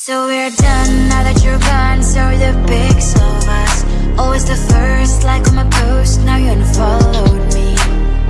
So we're done now that you're gone. So we're the pics of us, always the first, like on my post. Now you unfollowed me.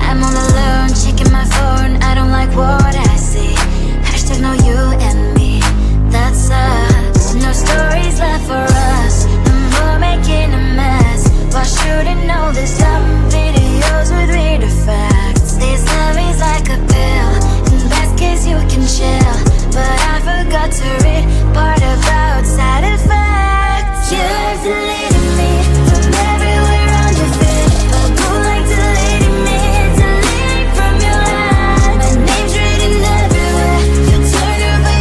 I'm all alone, checking my phone. I don't like what I see. Hashtag no you and me. That sucks. No stories left for us. No more making a mess. Why shouldn't know this dumb videos with weird effects? This love is like a pill. In best case you can chill, but I forgot to read part about side effects. You've deleted me from everywhere on your feed, but who like deleting me? Delete from your life. My name's written everywhere. You turn your back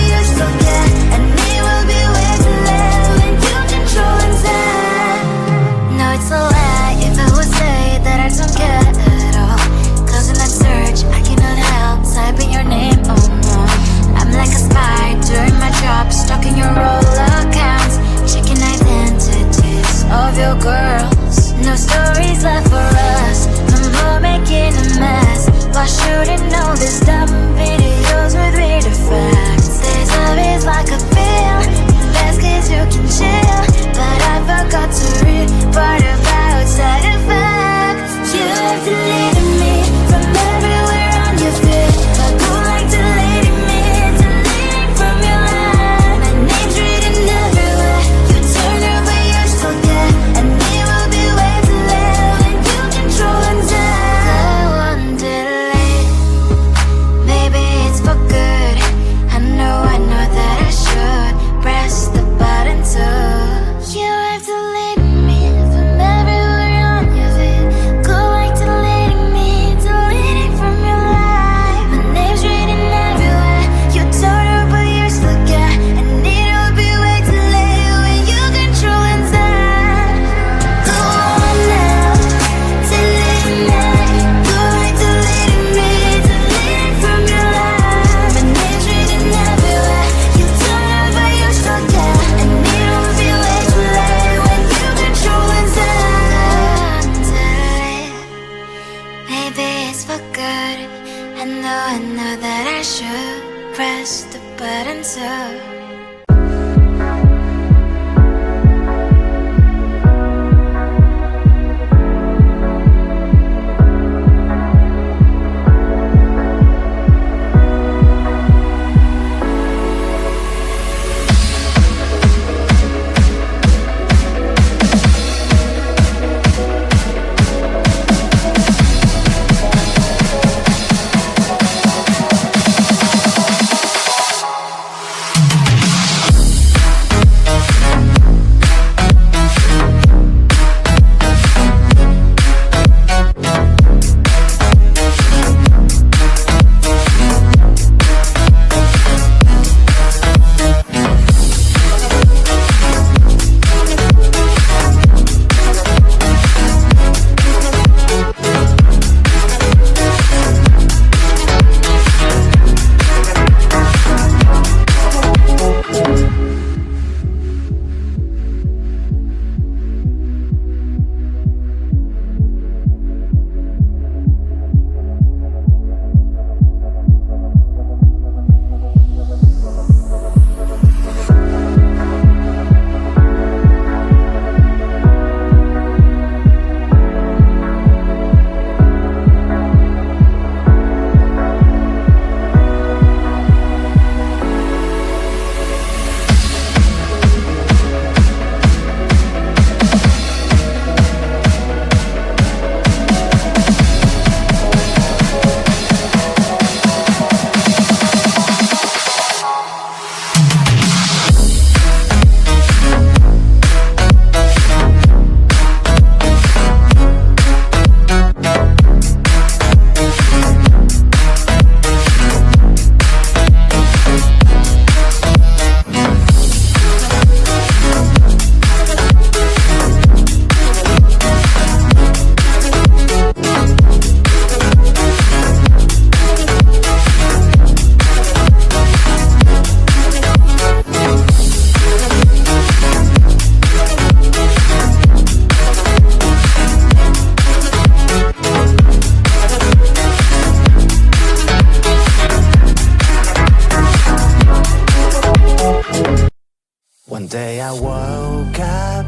day I woke up,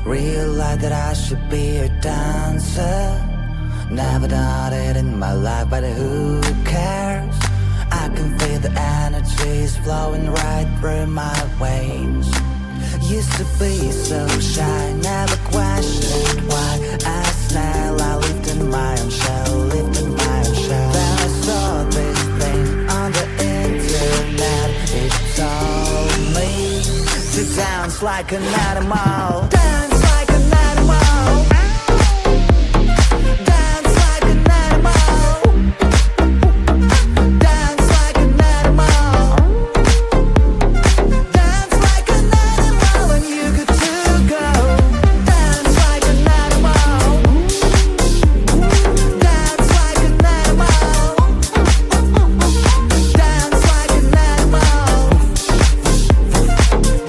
realized that I should be a dancer. Never done it in my life, but who cares? I can feel the energy is flowing right through my veins. Used to be so shy, never questioned why. As a snail, I lived in my own shell, lived in my own shell. Then I saw this thing on the internet. It told me to dance like an animal. Dance like an animal. Dance like an animal. Dance like an animal. Dance like an animal when you get to go. Dance like an animal. Dance like an animal. Dance like an animal.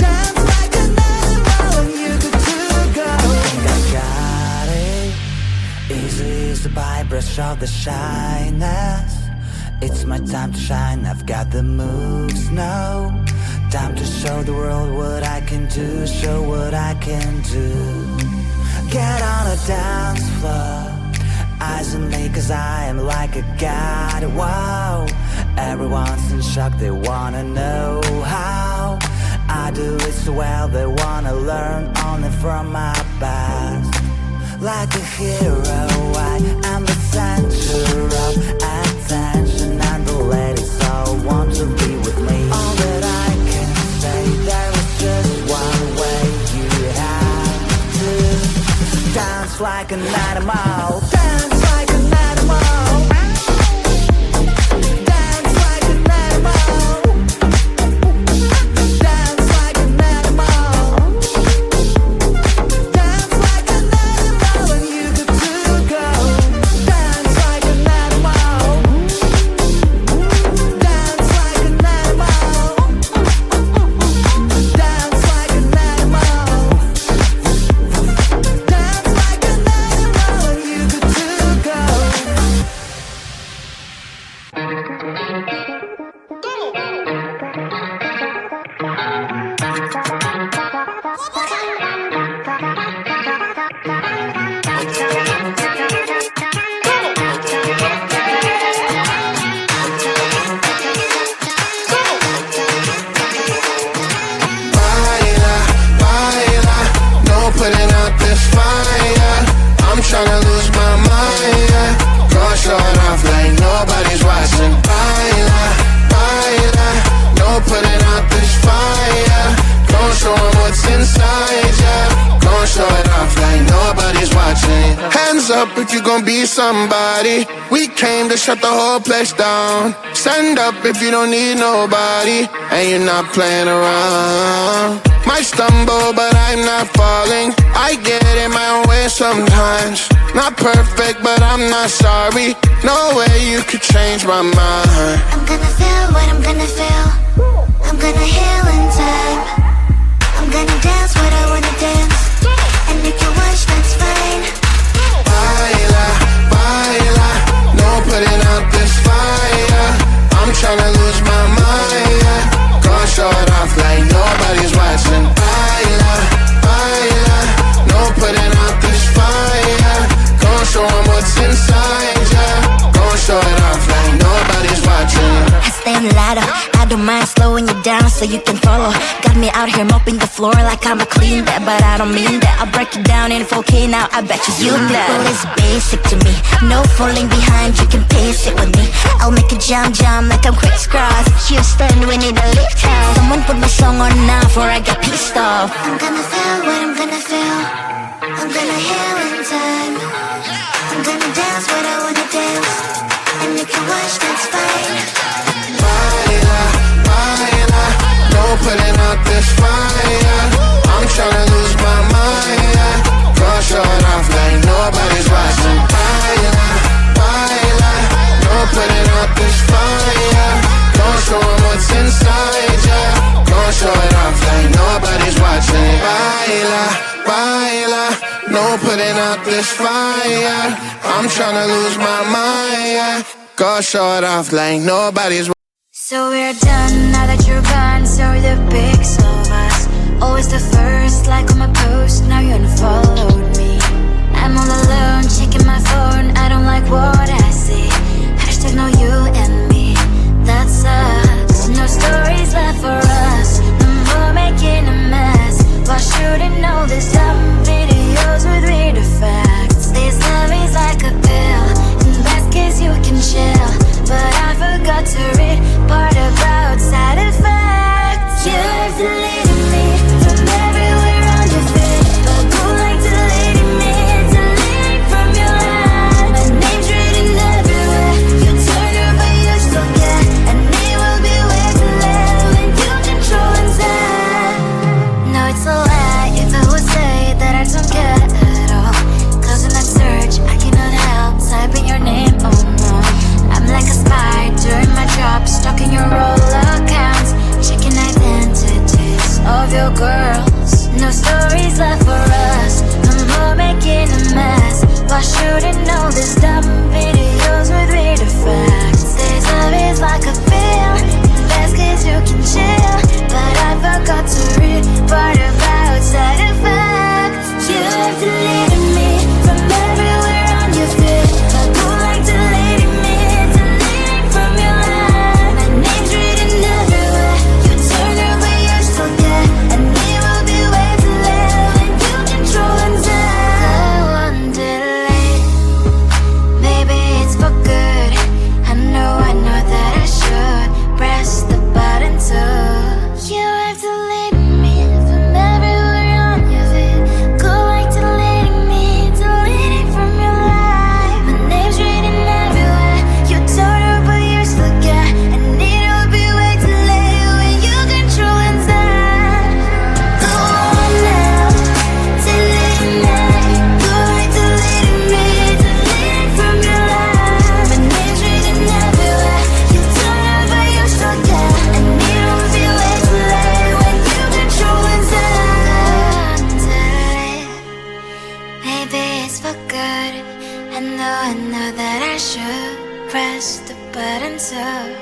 Dance like an animal when you get to go. I think I got it. Easy as the brush of the shyness. It's my time to shine, I've got the moves now. Time to show the world what I can do, show what I can do. Get on a dance floor, eyes on me cause I am like a god, wow. Everyone's in shock, they wanna know how I do it so well, they wanna learn only from my past. Like a hero, I am the center of attention, and the ladies all want to be with me. All that I can say, there is just one way. You have to dance like an animal. Dance like an animal. Dance like an animal. Dance like an animal. Dance like an animal when you get to go. Dance like an animal. Dance like an animal. Dance like an animal. Dance like an animal when you get to go. Baila, baila, no putting out this fire. I'm tryna lose my mind, yeah. Gonna show it off like nobody's watching. Baila, baila, no putting out this fire. Gonna show 'em what's inside, yeah. Gonna show it off like nobody's watching. Hands up if you gon' be somebody. We came to shut the whole place down. Stand up if you don't need nobody, and you're not playing around. Might stumble, but I'm not falling. I get in my own way sometimes. Not perfect, but I'm not sorry. No way you could change my mind. I'm gonna feel what I'm gonna feel. I'm gonna heal in time. I'm gonna dance what I wanna dance. And if you watch, that's fine. Baila, baila, no putting out this fire. I'm tryna lose my mind, yeah. Gonna show it off like nobody's watching. Baila, baila, no putting out this fire. Gonna show 'em what's inside, yeah. Gonna show it off like nobody's watching. I stand louder, I don't mind slowing you down so you can follow. Got me out here mopping the floor like I'm a clean that, but I don't mean that. I'll break it down in 4K now, I bet you know. Well, it's basic to me, no falling behind, you can pace it with me. I'll make a jump like I'm crisscross. Houston, we need a lift house. Someone put my song on now before I get pissed off. I'm gonna feel what I'm gonna feel. I'm gonna heal in time. I'm gonna dance what I wanna dance. And if you watch, that's fine. Baila, baila, no putting out this fire. I'm tryna lose my mind, yeah. Gonna show it off like nobody's watching. Baila, baila, no putting out this fire. Gonna show 'em what's inside, yeah. Gonna show it off like nobody's watching. Baila, baila, no putting out this fire. I'm tryna lose my mind, yeah. Gonna show it off like nobody's watching. So we're done now that you're gone. So the pics of us, always your girls. No stories left for us, no more making a mess. Why shouldn't know this dumb videos with real facts? This love is like a pill, best case you can chill, but I forgot to read part about side effects. You have deleted me from everywhere on your feed. I go like deleting me, deleting from your life. My name's written everywhere. You turn her but you're still there, and it will be way too late when you control and say go on delete. Maybe it's for good. I know that I should press the button too. You have deleted me from everywhere on your feed. Go like deleting me, deleting from your life. My name's written everywhere. You told her but you're still there, and it'll be way too late when you control inside. Go on now, delete me. Go like deleting me, deleting from your life. My name's written everywhere. You told her but you're still there, and it'll be way too late when you control inside. Delete. Maybe it's for good. I know that I should press the button too.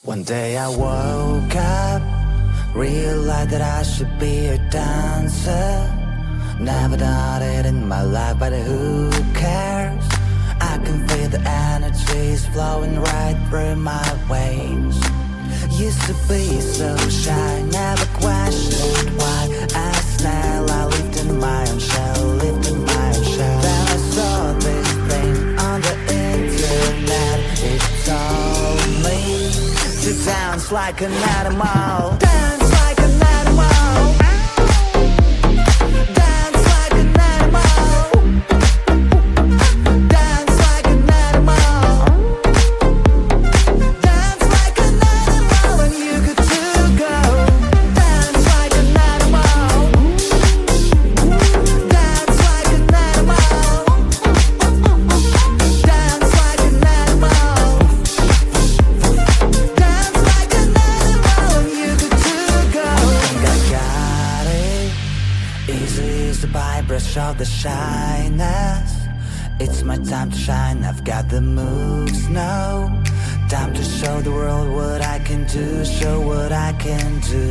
One day I woke up, realized that I should be a dancer. Never done it in my life, but who cares? I can feel the energies flowing right through my veins. Used to be so shy, never questioned why. As now I lived in my own shell, lived in my own shell. Then I saw this thing on the internet. It told me to dance like an animal. Dance like an animal. Dance like an animal. Dance like an animal. Dance like an animal when you get to go. Dance like an animal. Dance like an animal. Dance like an animal. Dance like an animal when you get to is the brush of the shyness. It's my time to shine, I've got the moves now. Time to show the world what I can do, show what I can do.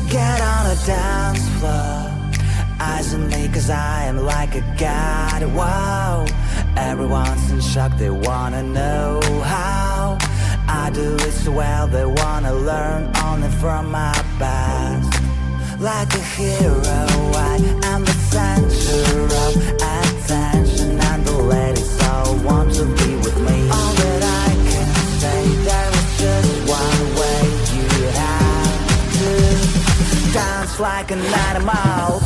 Get on a dance floor, eyes on me cause I am like a god, wow. Everyone's in shock, they wanna know how I do it so well, they wanna learn only from my past. Like a hero, I am the center of attention, and the ladies all want to be with me. All that I can say, there is just one way, you have to dance like an animal.